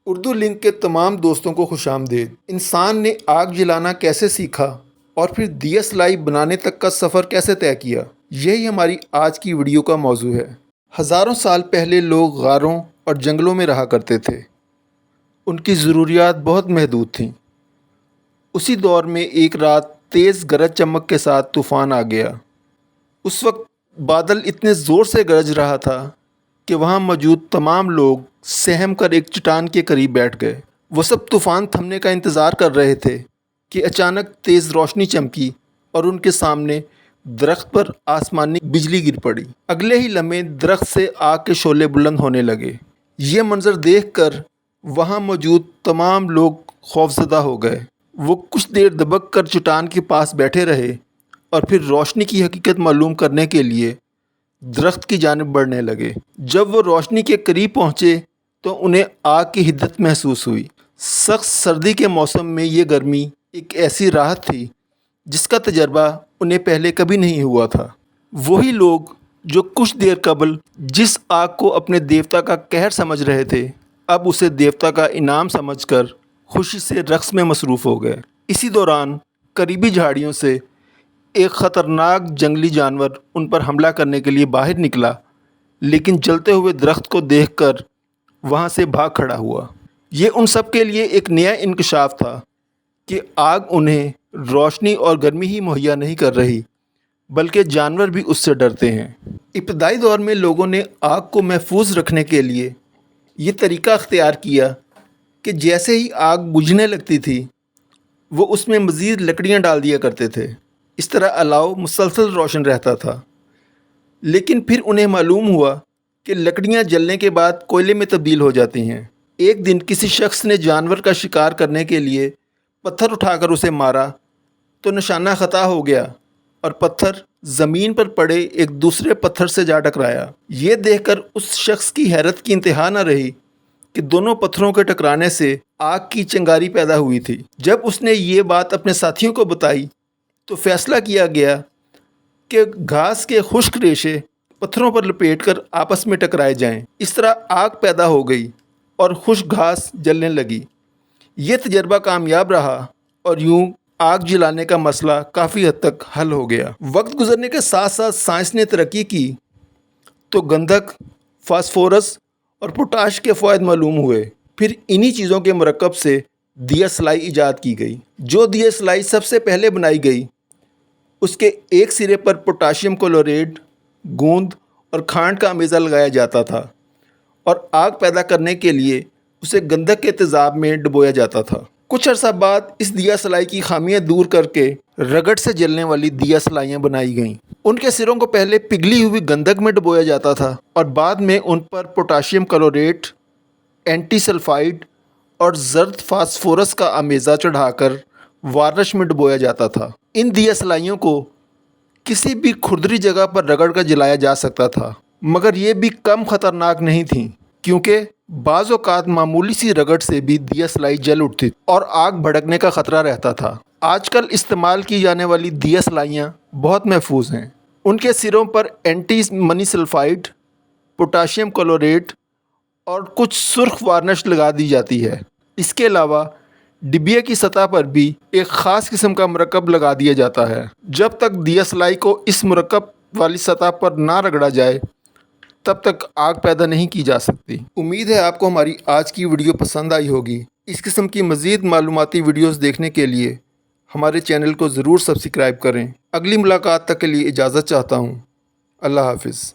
Urdu link کے تمام دوستوں کو خوش آمدید۔ انسان نے آگ جلانا کیسے سیکھا اور پھر دیے سلائی بنانے تک کا سفر کیسے طے کیا، یہی ہماری آج کی ویڈیو کا موضوع ہے۔ ہزاروں سال پہلے لوگ غاروں اور جنگلوں میں رہا کرتے تھے۔ ان کی ضروریات بہت محدود تھیں۔ اسی دور میں ایک رات تیز گرج چمک کے ساتھ طوفان آ گیا۔ اس وقت بادل اتنے زور سے گرج رہا تھا کہ وہاں موجود تمام لوگ سہم کر ایک چٹان کے قریب بیٹھ گئے۔ وہ سب طوفان تھمنے کا انتظار کر رہے تھے کہ اچانک تیز روشنی چمکی اور ان کے سامنے درخت پر آسمانی بجلی گر پڑی۔ اگلے ہی لمحے درخت سے آگ کے شعلے بلند ہونے لگے۔ یہ منظر دیکھ کر وہاں موجود تمام لوگ خوفزدہ ہو گئے۔ وہ کچھ دیر دبک کر چٹان کے پاس بیٹھے رہے اور پھر روشنی کی حقیقت معلوم کرنے کے لیے درخت کی جانب بڑھنے لگے۔ جب وہ روشنی کے قریب پہنچے تو انہیں آگ کی حدت محسوس ہوئی۔ سخت سردی کے موسم میں یہ گرمی ایک ایسی راحت تھی جس کا تجربہ انہیں پہلے کبھی نہیں ہوا تھا۔ وہی لوگ جو کچھ دیر قبل جس آگ کو اپنے دیوتا کا قہر سمجھ رہے تھے، اب اسے دیوتا کا انعام سمجھ کر خوشی سے رقص میں مصروف ہو گئے۔ اسی دوران قریبی جھاڑیوں سے ایک خطرناک جنگلی جانور ان پر حملہ کرنے کے لیے باہر نکلا، لیکن جلتے ہوئے درخت کو دیکھ کر وہاں سے بھاگ کھڑا ہوا۔ یہ ان سب کے لیے ایک نیا انکشاف تھا کہ آگ انہیں روشنی اور گرمی ہی مہیا نہیں کر رہی، بلکہ جانور بھی اس سے ڈرتے ہیں۔ ابتدائی دور میں لوگوں نے آگ کو محفوظ رکھنے کے لیے یہ طریقہ اختیار کیا کہ جیسے ہی آگ بجھنے لگتی تھی وہ اس میں مزید لکڑیاں ڈال دیا کرتے تھے۔ اس طرح الاؤ مسلسل روشن رہتا تھا۔ لیکن پھر انہیں معلوم ہوا کہ لکڑیاں جلنے کے بعد کوئلے میں تبدیل ہو جاتی ہیں۔ ایک دن کسی شخص نے جانور کا شکار کرنے کے لیے پتھر اٹھا کر اسے مارا تو نشانہ خطا ہو گیا اور پتھر زمین پر پڑے ایک دوسرے پتھر سے جا ٹکرایا۔ یہ دیکھ کر اس شخص کی حیرت کی انتہا نہ رہی کہ دونوں پتھروں کے ٹکرانے سے آگ کی چنگاری پیدا ہوئی تھی۔ جب اس نے یہ بات اپنے ساتھیوں کو بتائی تو فیصلہ کیا گیا کہ گھاس کے خشک ریشے پتھروں پر لپیٹ کر آپس میں ٹکرائے جائیں۔ اس طرح آگ پیدا ہو گئی اور خشک گھاس جلنے لگی۔ یہ تجربہ کامیاب رہا اور یوں آگ جلانے کا مسئلہ کافی حد تک حل ہو گیا۔ وقت گزرنے کے ساتھ ساتھ سائنس نے ترقی کی تو گندھک، فاسفورس اور پوٹاش کے فوائد معلوم ہوئے۔ پھر انہی چیزوں کے مرکب سے دیے سلائی ایجاد کی گئی۔ جو دیے سلائی سب سے پہلے بنائی گئی اس کے ایک سرے پر پوٹاشیم کلوریڈ، گوند اور کھانڈ کا امیزہ لگایا جاتا تھا اور آگ پیدا کرنے کے لیے اسے گندھک کے تیزاب میں ڈبویا جاتا تھا۔ کچھ عرصہ بعد اس دیے سلائی کی خامیاں دور کر کے رگڑ سے جلنے والی دیے سلائیاں بنائی گئیں۔ ان کے سروں کو پہلے پگھلی ہوئی گندھک میں ڈبویا جاتا تھا اور بعد میں ان پر پوٹاشیم کلوریٹ، اینٹی سلفائڈ اور زرد فاسفورس کا امیزہ چڑھا کر وارنش میں ڈبویا جاتا تھا۔ ان دیے سلائیوں کو کسی بھی کھردری جگہ پر رگڑ کر جلایا جا سکتا تھا، مگر یہ بھی کم خطرناک نہیں تھیں کیونکہ بعض اوقات معمولی سی رگڑ سے بھی دیے سلائی جل اٹھتی اور آگ بھڑکنے کا خطرہ رہتا تھا۔ آج کل استعمال کی جانے والی دیے سلائیاں بہت محفوظ ہیں۔ ان کے سروں پر اینٹی منی سلفائڈ، پوٹاشیم کلوریٹ اور کچھ سرخ وارنش لگا دی جاتی ہے۔ اس کے علاوہ ڈبے کی سطح پر بھی ایک خاص قسم کا مرکب لگا دیا جاتا ہے۔ جب تک دیے سلائی کو اس مرکب والی سطح پر نہ رگڑا جائے تب تک آگ پیدا نہیں کی جا سکتی۔ امید ہے آپ کو ہماری آج کی ویڈیو پسند آئی ہوگی۔ اس قسم کی مزید معلوماتی ویڈیوز دیکھنے کے لیے ہمارے چینل کو ضرور سبسکرائب کریں۔ اگلی ملاقات تک کے لیے اجازت چاہتا ہوں۔ اللہ حافظ۔